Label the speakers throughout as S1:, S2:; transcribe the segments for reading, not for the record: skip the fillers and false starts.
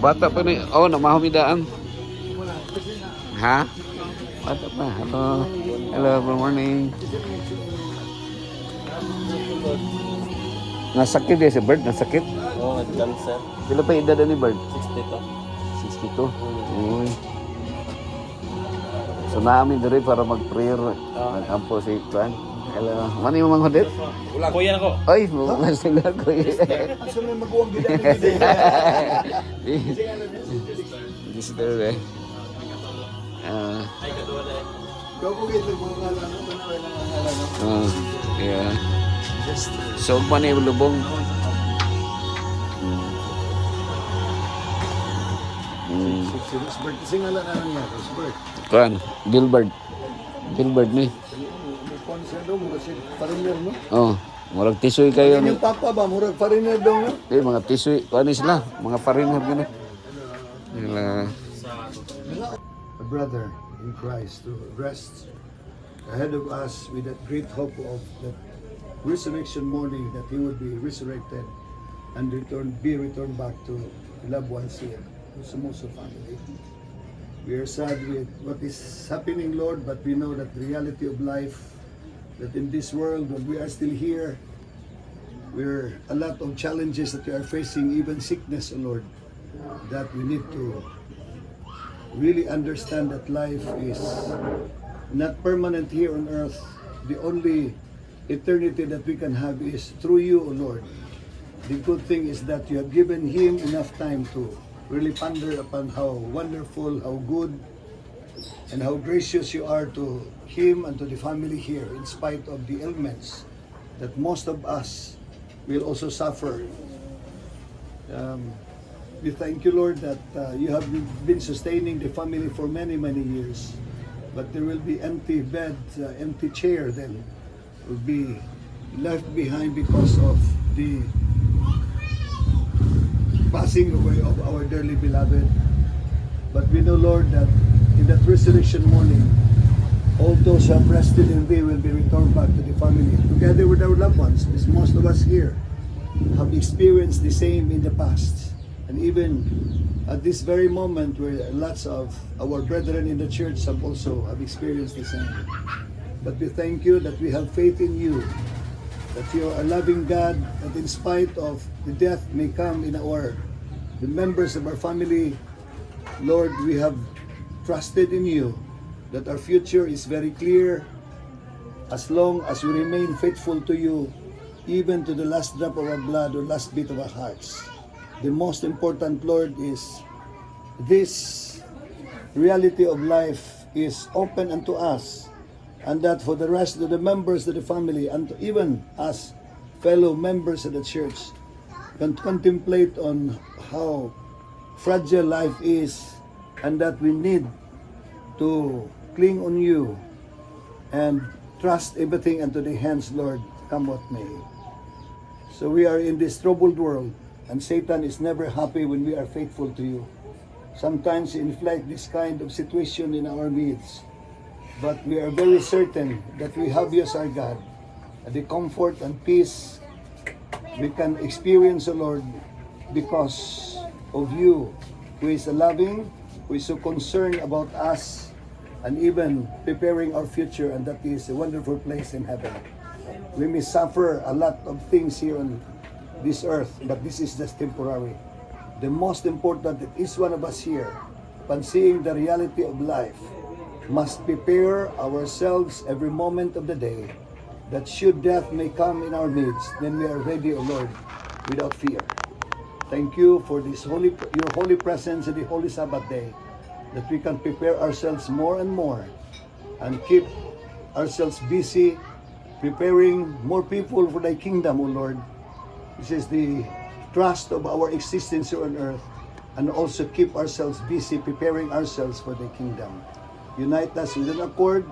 S1: Bata pa ni, oh, namahumidaan. Ha? Bata pa. Hello. Hello, good morning. Nasakit dia si Bird, nasakit.
S2: Oo, nag-cancer.
S1: Pila pa edad ni Bird?
S2: 62.
S1: 62. Uy. So namin diri para mag-prayer. Nagkampo si Juan. Hello. Mani mo mang hodit?
S2: Kuya ako.
S1: Ay, mo sila ko.
S3: Asa may mag-uwang bilang
S1: Visitor eh.
S2: Ay, kadua na eh.
S3: Gagawin lang mga ngalan mo, tanawin lang ang ngalan mo.
S1: Yeah. So, man yung lubong.
S3: Si Rosbert, kasi ngalan na niya, Rosbert.
S1: Kuan, Gilbert. Gilbert ni.
S3: Kung siya daw, mura siya pariner, no?
S1: Oh, murag tisoy kayo ni.
S3: Yung papa ba, mura pariner daw, no?
S1: Mga tisoy, kuan ni sila, mga foreigner gani. Nila.
S3: A brother in Christ to rest ahead of us with that great hope of that resurrection morning that he would be resurrected and be returned back to the loved ones here, the Somoso family. We are sad with what is happening, Lord, but we know that the reality of life, that in this world, when we are still here, we're a lot of challenges that we are facing, even sickness, oh Lord, that we need to really understand that life is not permanent here on earth. The only eternity that we can have is through you, O Lord. The good thing is that you have given him enough time to really ponder upon how wonderful, how good, and how gracious you are to him and to the family here, in spite of the ailments that most of us will also suffer. We thank you, Lord, that you have been sustaining the family for many, many years. But there will be empty bed, empty chair then will be left behind because of the passing away of our dearly beloved. But we know, Lord, that in that resurrection morning, all those who have rested in thee will be returned back to the family, together with our loved ones, as most of us here have experienced the same in the past. And even at this very moment where lots of our brethren in the church have experienced the same. But we thank you that we have faith in you, that you are a loving God, that in spite of the death may come in the members of our family, Lord, we have trusted in you, that our future is very clear as long as we remain faithful to you, even to the last drop of our blood or last beat of our hearts. The most important, Lord, is this reality of life is open unto us, and that for the rest of the members of the family, and even us fellow members of the church, can contemplate on how fragile life is, and that we need to cling on you and trust everything unto the hands, Lord, come what may. So we are in this troubled world, and Satan is never happy when we are faithful to you. Sometimes he inflicts this kind of situation in our midst. But we are very certain that we have you as our God. And the comfort and peace we can experience, O Lord, because of you, who is loving, who is so concerned about us, and even preparing our future, and that is a wonderful place in heaven. We may suffer a lot of things here on this earth, but this is just temporary. The most important that each one of us here, upon seeing the reality of life, must prepare ourselves every moment of the day, that should death may come in our midst, then we are ready, O Lord, without fear. Thank you for this your holy presence in the holy Sabbath day, that we can prepare ourselves more and more, and keep ourselves busy, preparing more people for thy kingdom, O Lord. This is the trust of our existence here on earth, and also keep ourselves busy preparing ourselves for the kingdom. Unite us with an accord,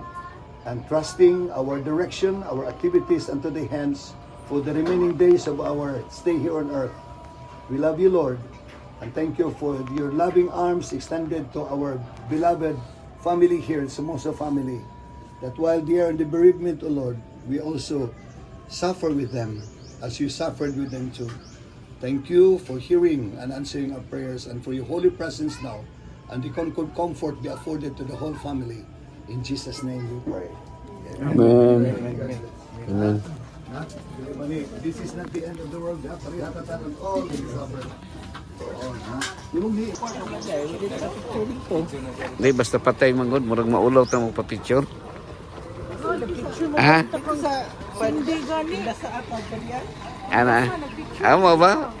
S3: and trusting our direction, our activities unto the hands for the remaining days of our stay here on earth. We love you, Lord, and thank you for your loving arms extended to our beloved family here, Somoso family, that while they are in the bereavement, O Lord, we also suffer with them as you suffered with them too. Thank you for hearing and answering our prayers and for your holy presence now. And the comfort be afforded to the whole family. In Jesus' name we pray.
S1: Amen. Amen.
S3: This is not the end of the world. Parihatatan all the suffer.
S1: Di, basta patay manggod, murag maulaw ta mo pa-picture. Ha?
S4: Hindi gani. Nasa atag yan.
S1: Ana? Amo ba?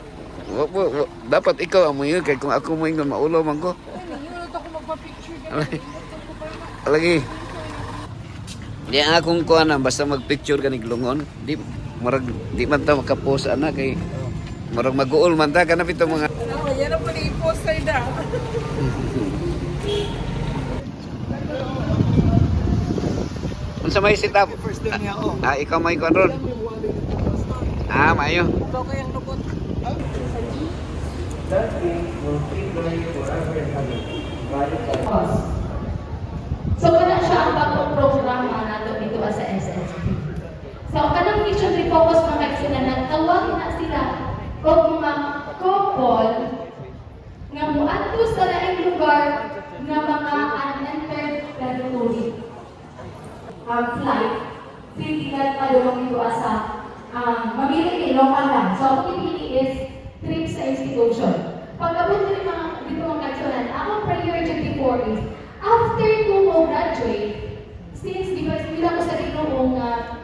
S1: Dapat ikaw ang muyo kay kung ako mo ingon maulaw man ko.
S4: Nangyayon ako magpa-picture
S1: Lagi. Di ang akong kuan basta mag-picture kanig lungon. Di murag di man ta makapost ana kay murag mag-uol man ta kanap ito mga
S4: Yan ang pala i-poster na.
S1: unsa may setup?
S3: First day niya, oh.
S1: Ikaw may kuan ron. Maayo.
S4: Ikaw kayang lubot.
S5: So, kana siya ang bagong programa nato dito sa SSB. So, kanang mission refocus mga kaigsunan, nagtawag na sila o mga couple nga muadto sa laing lugar nga mga unentered territory. Flight, critical padulong ito sa mamili kay local lang. So, ang pipili is trip sa institution. Pagkabot ko mga dito mga kaigsunan, ang priority before is after ko graduate, since di ba sila ko sa ginoo nga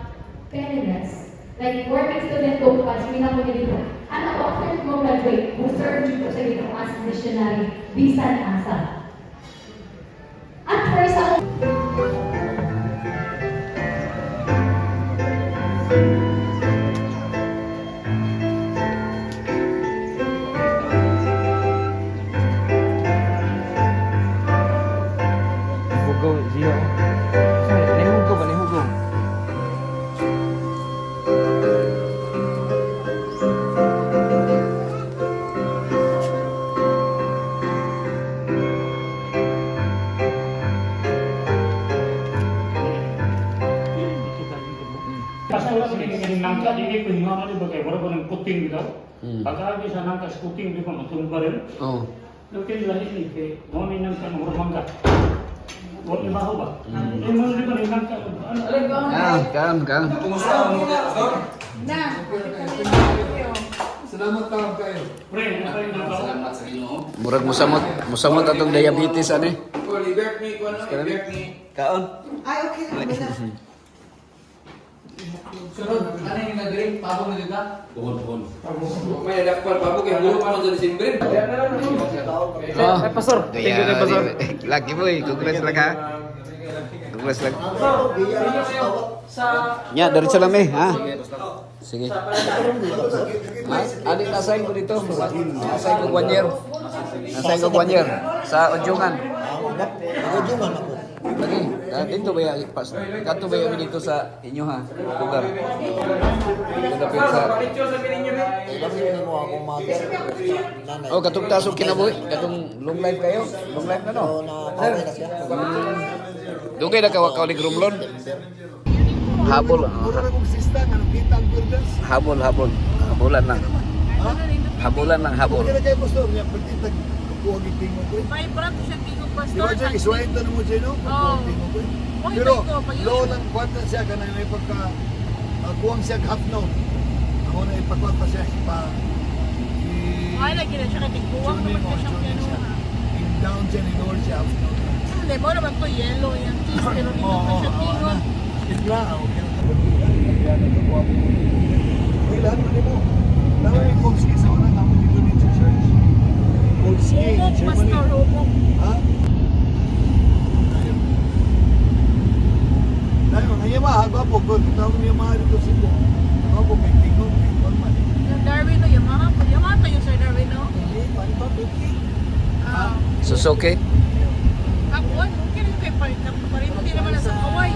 S5: penance, like working student ko pa, sila ko dito. Ano ko, after ko graduate, serve ko sa ginoo as missionary, bisan asa. At first, ako
S6: Kasi wala sila kaya nangka, hindi ko hinga ka bagay, wala ko ng kuting dito. Pagkagi sa nangka sa kuting, di ko matumba rin.
S1: Oh.
S6: Lakin lahi ni kay mo ni nangka ng mangga. Wala ni baho ba? Eh mo di ko ni nangka.
S1: Kan.
S4: Na.
S3: Salamat tawag kayo.
S6: Pre, nasa yung nangka.
S1: Murag musamot atong diabetes ani. Kaon.
S4: Ay, okay.
S7: Sunod, ano yung nag-drink? Pabong na dito? Buhon. May lakpan pabong, yung buhon pa sa December.
S1: Oh,
S6: Pastor, thank you kay Pastor.
S1: Lagi mo congrats lang ha. Congrats lang. Nya, dari lang ha. Sige. Adik nasayin ko dito. Nasayin ko 1 year. Nasayin ko 1 year sa Ujungan.
S3: Ujungan ako.
S1: Lagi, dito ba ya pas? Kanto ba ya dito sa inyo ha? Lugar. Dapit sa Oh, katong tasok kinabuhi, katong long life kayo. Long life na no. Dugay na kawakaw ni Grumlon. Habol.
S3: Mura na kong sista nga nakita ang builders.
S1: Habol. Habulan lang. Habulan lang, habol.
S3: Kaya kayo pastor, niya pagkita kuha gitingo ko.
S4: May brand siya tingog
S3: Di
S4: pastor.
S3: ba dyan, iswain to mo dyan, no? Pagkuha gitingo ko. Pero, low lang kwanta siya, kanang may pagka kuwang siya half note. Ako na ipagkuha pa siya,
S4: Ay, lagi na siya katigbuwang naman siya siyang piano ha.
S3: down siya, ni lower siya half note.
S4: Hindi mo naman to yellow yung cheese, pero dito pa siya tingog.
S3: Bigla, okay. Ilan mo mo? Tama yung Kolski sa una, naman dito din sa church. Kolski,
S4: Humok,
S3: Germany.
S4: pastor, humok.
S3: Ha? Dahil mga Yamaha, gwapo ko. Tawag ng Yamaha dito sa Cebu. Gwapo, may tingog, may formal.
S4: Yung Darwin no, Yamaha po. Yamaha tayo Sir Darwin no?
S3: Hindi, paano ba? Okay.
S1: Suzuki.
S4: Kapuan, okay rin kay Parito. Hindi naman nasa Hawaii.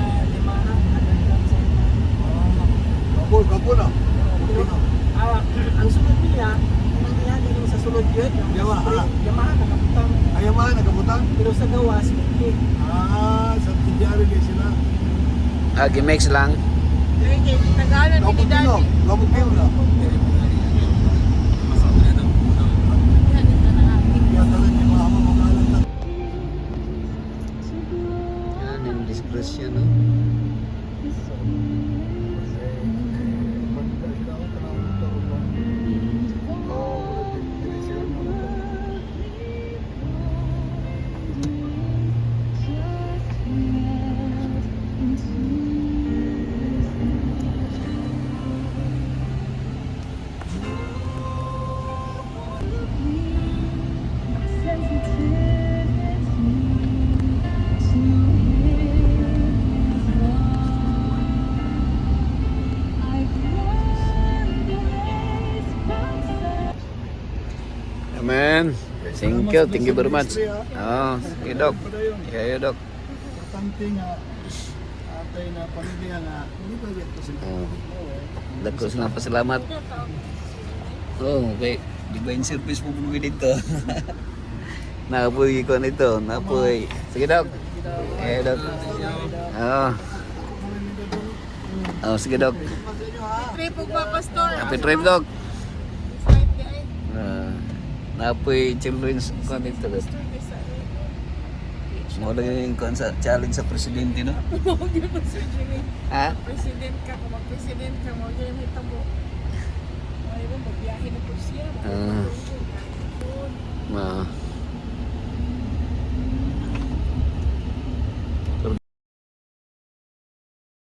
S3: Gwapo, gwapo na.
S8: Ang sunod nila, ang nangyayari nung sa sunod yun,
S3: Yamaha.
S8: Yamaha nakabutang,
S3: Ay, Yamaha, nagabutang.
S8: pero sa gawas, hindi.
S3: Sa tidyari kayo sila.
S1: Gimix lang.
S4: Tagalan
S3: Gwapo
S4: ni
S3: tino.
S4: Daddy.
S3: Gwapo tino na.
S1: Thank you very much. Oh, sige Dok. Kaya Dok.
S3: Importante nga atay na pamilya nga hindi ba ito sila.
S1: Oh. Dako sa mga pasalamat. Oh, okay. Divine service po po dito. Napoy ko nito, napoy. Sige Dok. Dok. Oh. Oh, sige Dok.
S4: Trip ug ba pastor?
S1: Happy trip Dok.
S4: Flight di ay.
S1: Napoy children's ko nito. Dok. Mo lang yung sa challenge sa presidente, no?
S4: Huwag yun ang surgery.
S1: Ha?
S4: President ka, kung mag-president ka, huwag yun ang hitabo. Ay, magbiyahe na po siya.
S1: Ma.